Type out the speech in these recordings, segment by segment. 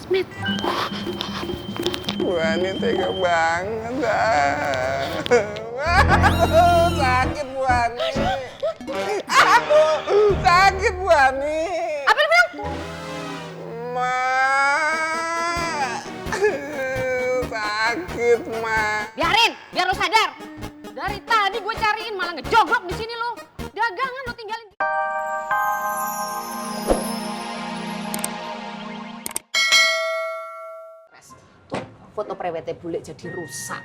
Ismet. Bu Ani tega banget sakit Bu Ani. Sakit Bu Ani. Apa lu bilang? Ma. Sakit, Ma. Biarin, biar lu sadar. Dari tadi gue cariin malah ngejogrok di sini lu. Dagangan lu tinggalin. Tuh, foto prewete bule jadi rusak.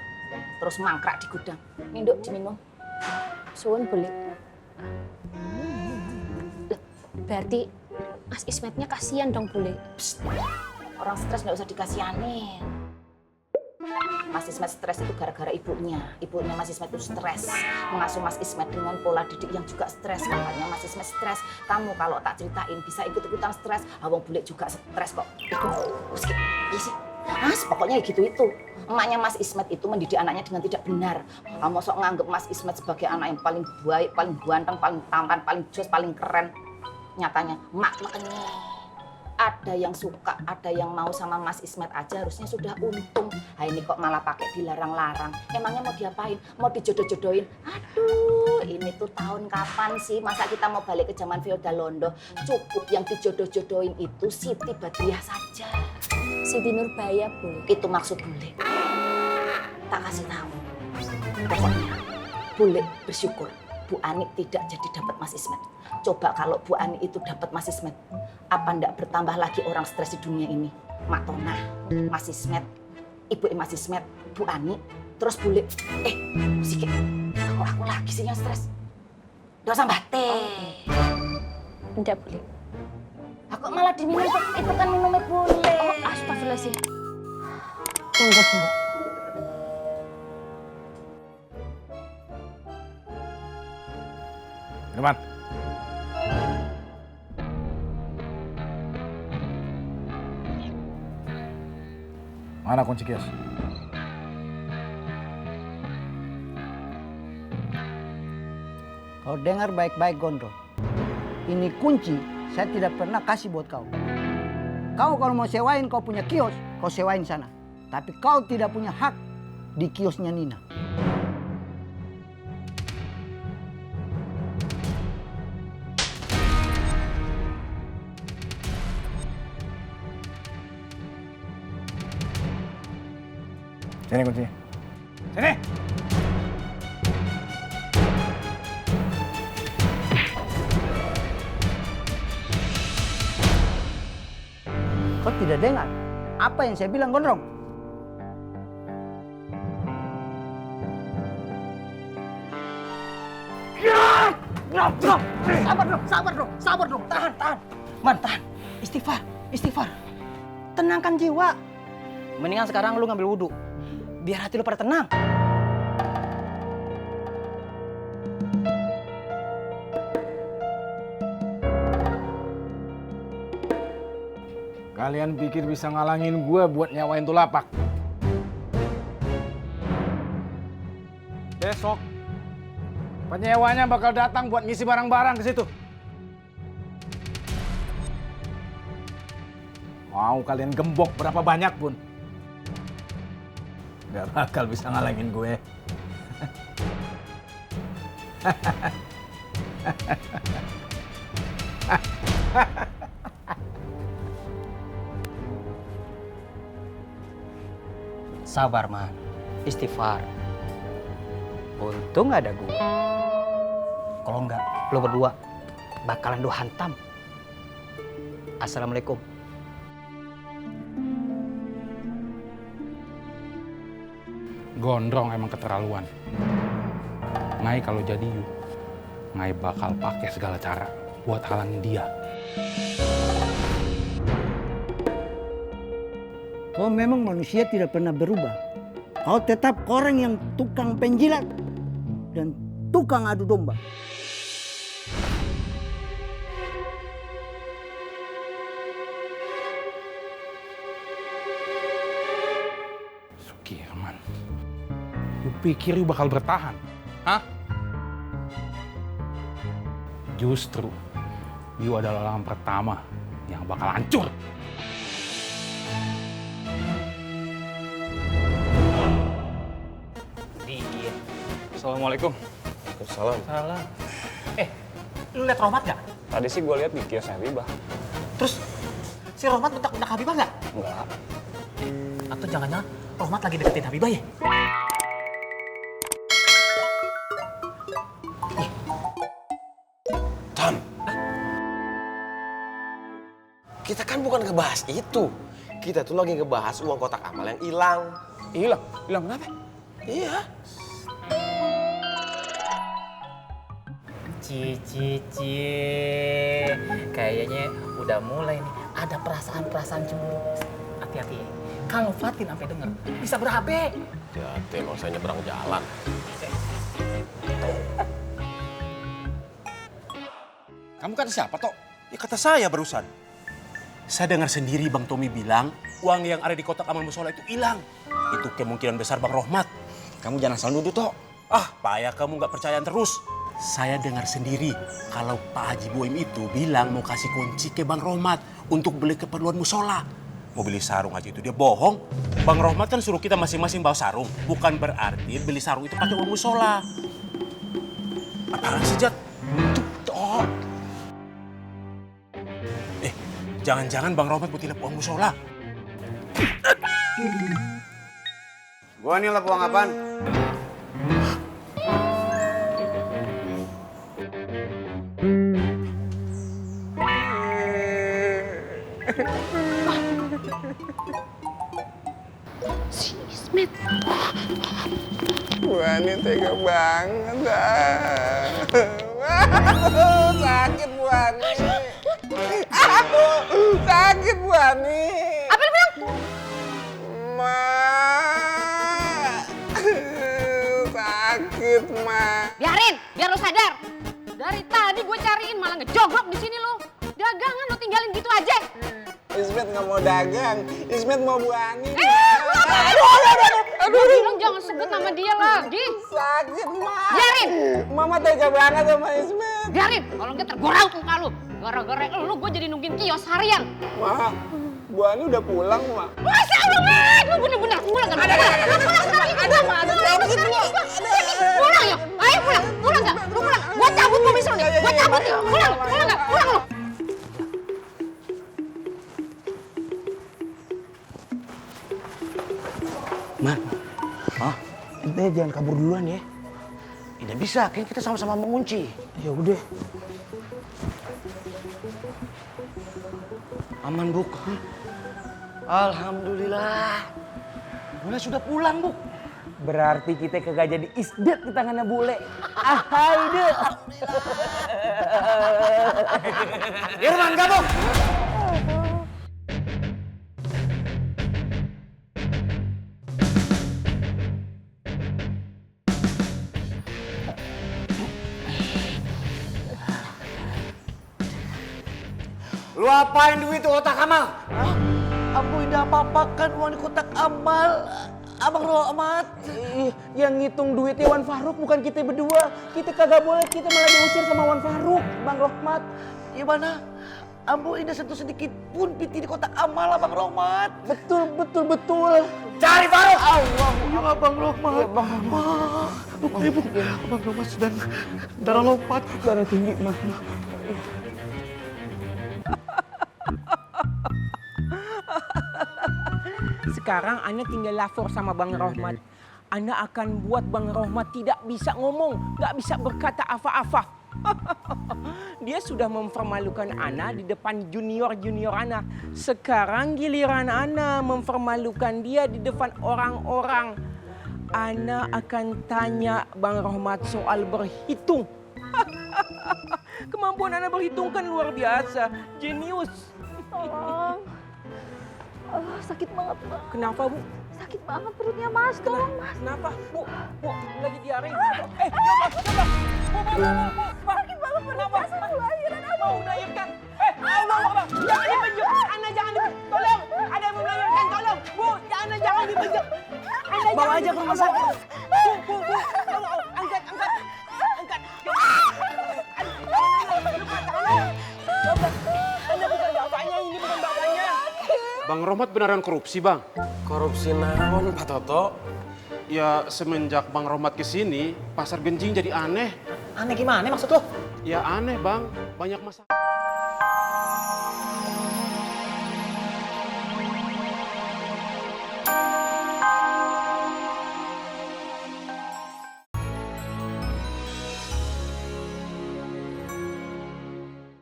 Terus mangkrak di gudang. Minduk diminum. Suwun bule. Berarti Mas Ismetnya kasihan dong bule. Psst. Orang stres nggak usah dikasihanin. Mas Ismet stres itu gara-gara ibunya. Ibunya Mas Ismet itu stres. Mengasuh Mas Ismet dengan pola didik yang juga stres. Makanya Mas Ismet stres. Kamu kalau tak ceritain bisa ikut-ikutan stres. Abang bule juga stres kok. Itu, iya sih. Mas, pokoknya gitu itu. Emaknya Mas Ismet itu mendidik anaknya dengan tidak benar. Kamu sok nganggep Mas Ismet sebagai anak yang paling baik, paling ganteng, paling tampan, paling jos, paling keren. Nyatanya, emak makanya. Ada yang suka, ada yang mau sama Mas Ismet aja harusnya sudah untung. Nah ini kok malah pakai dilarang-larang. Emangnya mau diapain? Mau dijodoh-jodohin? Aduh, ini tuh tahun kapan sih? Masa kita mau balik ke zaman feodal Londo? Cukup yang dijodoh-jodohin itu Siti Badriah saja. Siti Nurbaya, Bu. Itu maksud bule. Tak kasih tahu. Pokoknya, bule bersyukur Bu Ani tidak jadi dapat Mas Ismet. Coba kalau Bu Ani itu dapat Mas Ismet, apa ndak bertambah lagi orang stres di dunia ini? Mak Tona, Mas Ismet, Ibu Mas Ismet, Bu Ani, terus bule. Sikit, aku lagi sih yang stres. Nggak usah teh. Enggak boleh. Aku malah diminum itu kan minumnya bule. Astagfirullahaladzim. Tunggu, Bu. Minuman. Mana kunci kios? Kau dengar baik-baik, Gondrong. Ini kunci saya tidak pernah kasih buat kau. Kau kalau mau sewain kau punya kios, kau sewain sana. Tapi kau tidak punya hak di kiosnya Nina. Sini kuncinya. Sini. Kau tidak dengar apa yang saya bilang, Gondrong? Sabar dong, tahan. Man, tahan. Istighfar. Tenangkan jiwa. Mendingan sekarang lu ngambil wudhu, biar hati lu pada tenang. Kalian pikir bisa ngalangin gue buat nyawain tuh lapak? Besok penyewanya bakal datang buat ngisi barang-barang ke situ. Mau kalian gembok berapa banyak pun, gak bakal bisa ngalangin gue. Sabar, Man. Istighfar. Untung ada gue. Kalau enggak, lo berdua bakalan lu hantam. Assalamualaikum. Gondrong emang keterlaluan. Ngai kalau jadi you, Ngai bakal pakai segala cara buat halangin dia. Kau memang manusia tidak pernah berubah. Kau tetap orang yang tukang penjilat dan tukang adu domba. Sukirman, you pikir you bakal bertahan? Hah? Justru, you adalah orang pertama yang bakal hancur. Assalamualaikum. Salam. Salah. Lu liat Rohmat nggak? Tadi sih gue lihat di kiosnya Habibah. Terus si Rohmat bentak-bentak Habibah nggak? Enggak. Atau jangan-jangan Rohmat lagi deketin Habibah ya? Tam. Kita kan bukan ngebahas itu. Kita tuh lagi ngebahas uang kotak amal yang hilang. Hilang? Hilang kenapa? Iya. Cici, kayaknya udah mulai nih ada perasaan-perasaan cemburu. Hati-hati ya. Kalau Fatin sampai denger, bisa berabe. Hati-hati, emang saya nyebrang jalan. Kamu kata siapa, Tok? Ya kata saya barusan. Saya dengar sendiri Bang Tommy bilang uang yang ada di kotak amal musola itu hilang. Itu kemungkinan besar Bang Rohmat. Kamu jangan asal nuduh, Tok. Ah, payah kamu nggak percayaan terus. Saya dengar sendiri kalau Pak Haji Boim itu bilang mau kasih kunci ke Bang Rohmat untuk beli keperluan musola. Mau beli sarung aja itu dia bohong. Bang Rohmat kan suruh kita masing-masing bawa sarung. Bukan berarti beli sarung itu pakai uang musola. Apaan sih, Jat? Itu, Tok. Jangan-jangan Bang Rohmat mau tilap uang musola. Gua nih lah uang apaan? Si Ismet. Bu Ani tega banget dah. Aduh, sakit Bu Ani. Aduh, sakit Bu Ani. Apa lu bilang? Ma. Sakit, Ma. Biarin, biar lu sadar. Dari tadi gue cariin malah ngejogrok di sini lu. Dagangan lu tinggalin gitu aja. Ismet nggak mau dagang. Ismet mau Bu Ani. Aduh, bilang jangan sebut nama dia lagi. Sakit, Ma. Biarin. Mama tega banget sama Ismet. Biarin, kalau enggak tergorau muka lu. Gara-gara lu gue jadi nungguin kios harian. Ma, Bu Ani udah pulang, Ma. Masa lu, Mat? Lu bener-bener pulang kan? Pulang yuk, ayo pulang. Pulang nggak? Lu pulang. Gua cabut mobil lu nih. Gua cabut nih. Pulang nggak? Pulang lu. Man, ente jangan kabur duluan ya. Tidak bisa, kan kita sama-sama mengunci. Ya udah. Aman, Buk. Alhamdulillah. Bule sudah pulang, Buk. Berarti kita kagak jadi isdet di tangannya bule. Ahai deh. Irman, gabung. Lu apain duit itu kotak amal? Aku tidak apa-apakan uang di kotak amal. Abang Rohmat. Yang ngitung duitnya Wan Faruk bukan kita berdua. Kita kagak boleh, kita malah diusir sama Wan Faruk, Bang Rohmat. Gimana? Ambo tidak sentuh sedikit pun piti di kotak amal, Abang Rohmat. Betul. Cari Faruk! Allah, ya Abang Rohmat. Ya, Bang Rohmat. Ibu, Abang Rohmat sedang darah lompat. Darah tinggi, Mas. Sekarang Ana tinggal lapor sama Bang Rohmat. Ana akan buat Bang Rohmat tidak bisa ngomong, nggak bisa berkata apa-apa. Dia sudah mempermalukan Ana di depan junior-junior Ana. Sekarang giliran Ana mempermalukan dia di depan orang-orang. Ana akan tanya Bang Rohmat soal berhitung. Kemampuan Ana berhitung kan luar biasa, jenius. Tolong. Sakit banget, Bang. Kenapa, Bu? Sakit banget perutnya, Mas. Tolong, Mas. Kenapa? Bu, lagi diare. Coba. Bu. Sakit banget perutnya sama lahiran. Mau melahirkan. Allah. Jangan dibejek. Anda jangan dibejek. Tolong. Ada yang mau melahirkan. Tolong. Bu, jangan dibejek. Anda bawa aja ke rumah sakit. Bu. Tolong. Angkat. Anda bukan bapaknya. Ini bukan bapaknya. Bang Rohmat beneran korupsi, Bang? Korupsi naon, Pak Toto? Ya semenjak Bang Romat kesini, pasar Genjing jadi aneh. Aneh gimana maksud lo? Ya aneh Bang, banyak masalah.